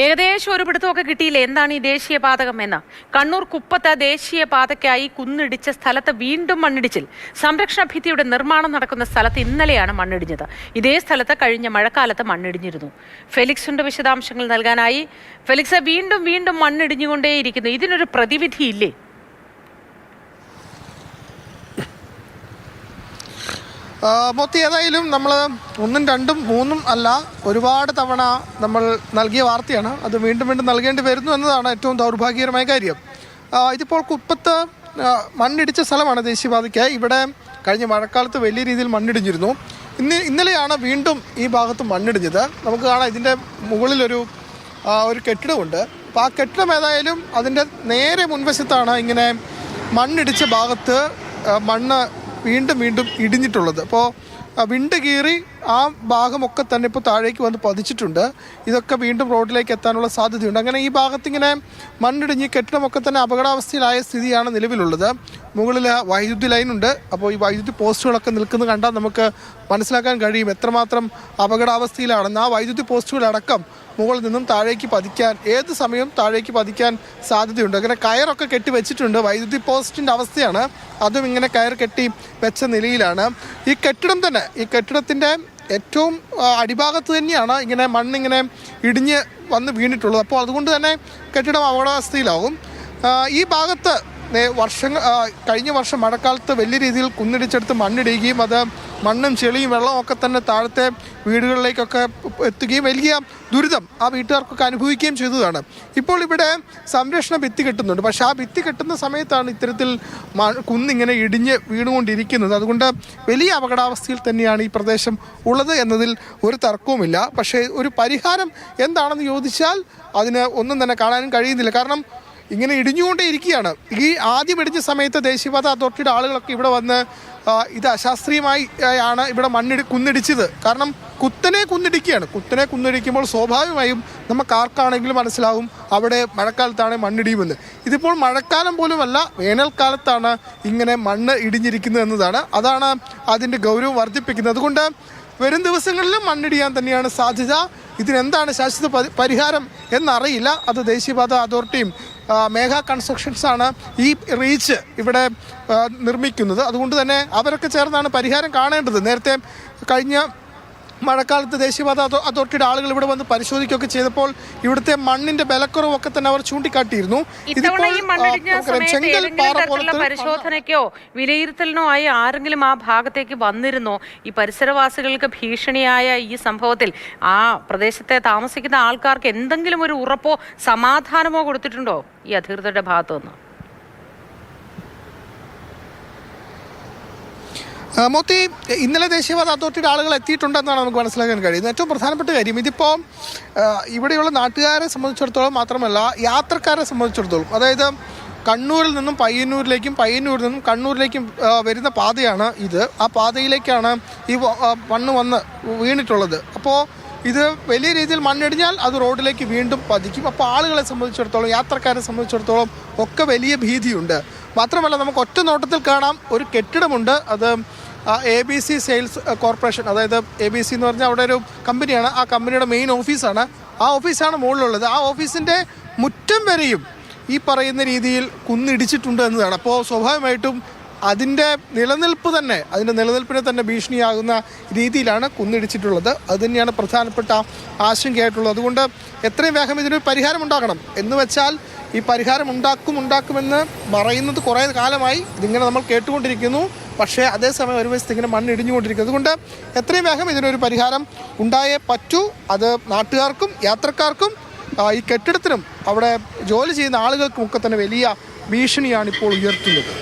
ഏകദേശം ഒരു പിടുത്തമൊക്കെ കിട്ടിയില്ലേ എന്താണ് ഈ ദേശീയപാതകം എന്ന്? കണ്ണൂർ കുപ്പത്ത് ദേശീയപാതയ്ക്കായി കുന്നിടിച്ച സ്ഥലത്ത് വീണ്ടും മണ്ണിടിച്ചിൽ. സംരക്ഷണ ഭിത്തിയുടെ നിർമ്മാണം നടക്കുന്ന സ്ഥലത്ത് ഇന്നലെയാണ് മണ്ണിടിഞ്ഞത്. ഇതേ സ്ഥലത്ത് കഴിഞ്ഞ മഴക്കാലത്ത് മണ്ണിടിഞ്ഞിരുന്നു. ഫെലിക്സിന്റെ വിശദാംശങ്ങൾ നൽകാനായി. ഫെലിക്സ്, വീണ്ടും വീണ്ടും മണ്ണിടിഞ്ഞുകൊണ്ടേയിരിക്കുന്നു. ഇതിനൊരു പ്രതിവിധിയില്ലേ? മൊത്തം ഏതായാലും നമ്മൾ ഒന്നും രണ്ടും മൂന്നും അല്ല ഒരുപാട് തവണ നമ്മൾ നൽകിയ വാർത്തയാണ്. അത് വീണ്ടും വീണ്ടും നൽകേണ്ടി വരുന്നു എന്നതാണ് ഏറ്റവും ദൗർഭാഗ്യകരമായ കാര്യം. ഇതിപ്പോൾ കുപ്പത്ത് മണ്ണിടിച്ച സ്ഥലമാണ് ദേശീയപാതയ്ക്ക്. ഇവിടെ കഴിഞ്ഞ മഴക്കാലത്ത് വലിയ രീതിയിൽ മണ്ണിടിഞ്ഞിരുന്നു. ഇന്നലെയാണ് വീണ്ടും ഈ ഭാഗത്ത് മണ്ണിടിഞ്ഞത്. നമുക്ക് കാണാം ഇതിൻ്റെ മുകളിലൊരു കെട്ടിടമുണ്ട്. അപ്പോൾ ആ കെട്ടിടം ഏതായാലും അതിൻ്റെ നേരെ മുൻവശത്താണ് ഇങ്ങനെ മണ്ണിടിച്ച ഭാഗത്ത് മണ്ണ് വീണ്ടും വീണ്ടും ഇടിഞ്ഞിട്ടുള്ളത്. അപ്പോൾ വിണ്ട് കീറി ആ ഭാഗമൊക്കെ തന്നെ ഇപ്പോൾ താഴേക്ക് വന്ന് പതിച്ചിട്ടുണ്ട്. ഇതൊക്കെ വീണ്ടും റോഡിലേക്ക് എത്താനുള്ള സാധ്യതയുണ്ട്. അങ്ങനെ ഈ ഭാഗത്തിങ്ങനെ മണ്ണിടിഞ്ഞ് കെട്ടിടമൊക്കെ തന്നെ അപകടാവസ്ഥയിലായ സ്ഥിതിയാണ് നിലവിലുള്ളത്. മുകളിൽ വൈദ്യുതി ലൈനുണ്ട്. അപ്പോൾ ഈ വൈദ്യുതി പോസ്റ്റുകളൊക്കെ നിൽക്കുന്നത് കണ്ടാൽ നമുക്ക് മനസ്സിലാക്കാൻ കഴിയും എത്രമാത്രം അപകടാവസ്ഥയിലാണെന്ന്. ആ വൈദ്യുതി പോസ്റ്റുകളടക്കം മുകളിൽ നിന്നും താഴേക്ക് പതിക്കാൻ ഏത് സമയവും താഴേക്ക് പതിക്കാൻ സാധ്യതയുണ്ട്. അങ്ങനെ കയറൊക്കെ കെട്ടി വെച്ചിട്ടുണ്ട്. വൈദ്യുതി പോസ്റ്റിൻ്റെ അവസ്ഥയാണ്. അതും ഇങ്ങനെ കയർ കെട്ടി വെച്ച നിലയിലാണ്. ഈ കെട്ടിടത്തിൻ്റെ ഏറ്റവും അടിഭാഗത്ത് തന്നെയാണ് ഇങ്ങനെ മണ്ണിങ്ങനെ ഇടിഞ്ഞ് വന്ന് വീണിട്ടുള്ളത്. അപ്പോൾ അതുകൊണ്ട് തന്നെ കെട്ടിടം അപകടാവസ്ഥയിലാവും. ഈ ഭാഗത്ത് കഴിഞ്ഞ വർഷം മഴക്കാലത്ത് വലിയ രീതിയിൽ കുന്നിടിച്ചെടുത്ത് മണ്ണിടുകയും അത് മണ്ണും ചെളിയും വെള്ളവും ഒക്കെ തന്നെ താഴത്തെ വീടുകളിലേക്കൊക്കെ എത്തുകയും വലിയ ദുരിതം ആ വീട്ടുകാർക്കൊക്കെ അനുഭവിക്കുകയും ചെയ്തതാണ്. ഇപ്പോൾ ഇവിടെ സംരക്ഷണ ഭിത്തി കെട്ടുന്നുണ്ട്. പക്ഷേ ആ ഭിത്തി കെട്ടുന്ന സമയത്താണ് ഇത്തരത്തിൽ കുന്നിങ്ങനെ ഇടിഞ്ഞ് വീണുകൊണ്ടിരിക്കുന്നത്. അതുകൊണ്ട് വലിയ അപകടാവസ്ഥയിൽ തന്നെയാണ് ഈ പ്രദേശം ഉള്ളത് എന്നതിൽ ഒരു തർക്കവുമില്ല. പക്ഷേ ഒരു പരിഹാരം എന്താണെന്ന് ചോദിച്ചാൽ അതിന് ഒന്നും തന്നെ കാണാനും കഴിയുന്നില്ല. കാരണം ഇങ്ങനെ ഇടിഞ്ഞുകൊണ്ടേ ഇരിക്കുകയാണ്. ഈ ആദ്യം ഇടിഞ്ഞ സമയത്ത് ദേശീയപാത അതോറിറ്റിയുടെ ആളുകളൊക്കെ ഇവിടെ വന്ന് ഇത് അശാസ്ത്രീയമായി ആണ് ഇവിടെ കുന്നിടിച്ചത്. കാരണം കുത്തനെ കുന്നിടിക്കുമ്പോൾ സ്വാഭാവികമായും നമുക്ക് ആർക്കാണെങ്കിലും മനസ്സിലാവും അവിടെ മഴക്കാലത്താണ് മണ്ണിടിയുമെന്ന്. ഇതിപ്പോൾ മഴക്കാലം പോലുമല്ല, വേനൽക്കാലത്താണ് ഇങ്ങനെ മണ്ണ് ഇടിഞ്ഞിരിക്കുന്നത് എന്നതാണ്. അതാണ് അതിൻ്റെ ഗൗരവം വർദ്ധിപ്പിക്കുന്നത്. അതുകൊണ്ട് വരും ദിവസങ്ങളിലും മണ്ണിടിയാൻ തന്നെയാണ് സാധ്യത. ഇതിനെന്താണ് ശാശ്വത പരിഹാരം എന്നറിയില്ല. അത് ദേശീയപാത അതോറിറ്റിയും മേഘ കൺസ്ട്രക്ഷൻസാണ് ഈ റീച്ച് ഇവിടെ നിർമ്മിക്കുന്നത്. അതുകൊണ്ട് തന്നെ അവരൊക്കെ ചേർന്നാണ് പരിഹാരം കാണേണ്ടത്. നേരത്തെ കഴിഞ്ഞ മഴക്കാലത്ത് ദേശീയപാത അതോറിറ്റിയുടെ ആളുകൾ ഇവിടെ വന്ന് പരിശോധിക്കുകയൊക്കെ ചെയ്തപ്പോൾ ഇവിടുത്തെ മണ്ണിന്റെ ബലക്കുറവൊക്കെ തന്നെ അവർ ചൂണ്ടിക്കാട്ടിയിരുന്നു. പരിശോധനയ്ക്കോ വിലയിരുത്തലിനോ ആയി ആരെങ്കിലും ആ ഭാഗത്തേക്ക് വന്നിരുന്നോ? ഈ പരിസരവാസികൾക്ക് ഭീഷണിയായ ഈ സംഭവത്തിൽ ആ പ്രദേശത്തെ താമസിക്കുന്ന ആൾക്കാർക്ക് എന്തെങ്കിലും ഒരു ഉറപ്പോ സമാധാനമോ കൊടുത്തിട്ടുണ്ടോ ഈ അധികൃതരുടെ ഭാഗത്തുനിന്ന്? മോത്തി, ഇന്നലെ ദേശീയപാത അതോറിറ്റിയുടെ ആളുകൾ എത്തിയിട്ടുണ്ടെന്നാണ് നമുക്ക് മനസ്സിലാക്കാൻ കഴിയുന്നത്. ഏറ്റവും പ്രധാനപ്പെട്ട കാര്യം ഇതിപ്പോൾ ഇവിടെയുള്ള നാട്ടുകാരെ സംബന്ധിച്ചിടത്തോളം മാത്രമല്ല യാത്രക്കാരെ സംബന്ധിച്ചിടത്തോളം, അതായത് കണ്ണൂരിൽ നിന്നും പയ്യന്നൂരിലേക്കും പയ്യന്നൂരിൽ നിന്നും കണ്ണൂരിലേക്കും വരുന്ന പാതയാണ് ഇത്. ആ പാതയിലേക്കാണ് ഈ മണ്ണ് വന്ന് വീണിട്ടുള്ളത്. അപ്പോൾ ഇത് വലിയ രീതിയിൽ മണ്ണിടിഞ്ഞാൽ അത് റോഡിലേക്ക് വീണ്ടും പതിക്കും. അപ്പോൾ ആളുകളെ സംബന്ധിച്ചിടത്തോളം യാത്രക്കാരെ സംബന്ധിച്ചിടത്തോളം ഒക്കെ വലിയ ഭീതിയുണ്ട്. മാത്രമല്ല നമുക്ക് ഒറ്റ നോട്ടത്തിൽ കാണാം ഒരു കെട്ടിടമുണ്ട്. അത് ABC സെയിൽസ് കോർപ്പറേഷൻ, അതായത് ABC എന്ന് പറഞ്ഞാൽ അവിടെ ഒരു കമ്പനിയാണ്. ആ കമ്പനിയുടെ മെയിൻ ഓഫീസാണ്. ആ ഓഫീസാണ് മുകളിലുള്ളത്. ആ ഓഫീസിൻ്റെ മുറ്റം വരെയും ഈ പറയുന്ന രീതിയിൽ കുന്നിടിച്ചിട്ടുണ്ട് എന്നതാണ്. അപ്പോൾ സ്വാഭാവികമായിട്ടും അതിൻ്റെ നിലനിൽപ്പിനെ തന്നെ ഭീഷണിയാകുന്ന രീതിയിലാണ് കുന്നിടിച്ചിട്ടുള്ളത്. അതുതന്നെയാണ് പ്രധാനപ്പെട്ട ആശങ്കയായിട്ടുള്ളത്. അതുകൊണ്ട് എത്രയും വേഗം ഇതിനൊരു പരിഹാരം ഉണ്ടാകണം. എന്ന് വെച്ചാൽ ഈ പരിഹാരം ഉണ്ടാക്കുമെന്ന് പറയുന്നത് കുറേ കാലമായി ഇതിങ്ങനെ നമ്മൾ കേട്ടുകൊണ്ടിരിക്കുന്നു. പക്ഷേ അതേസമയം ഒരു വശത്ത് ഇങ്ങനെ മണ്ണിടിഞ്ഞുകൊണ്ടിരിക്കുന്നു. അതുകൊണ്ട് എത്രയും വേഗം ഇതിനൊരു പരിഹാരം ഉണ്ടായേ പറ്റൂ. അത് നാട്ടുകാർക്കും യാത്രക്കാർക്കും ഈ കെട്ടിടത്തിനും അവിടെ ജോലി ചെയ്യുന്ന ആളുകൾക്കും ഒക്കെ തന്നെ വലിയ ഭീഷണിയാണ് ഇപ്പോൾ ഉയർത്തുന്നത്.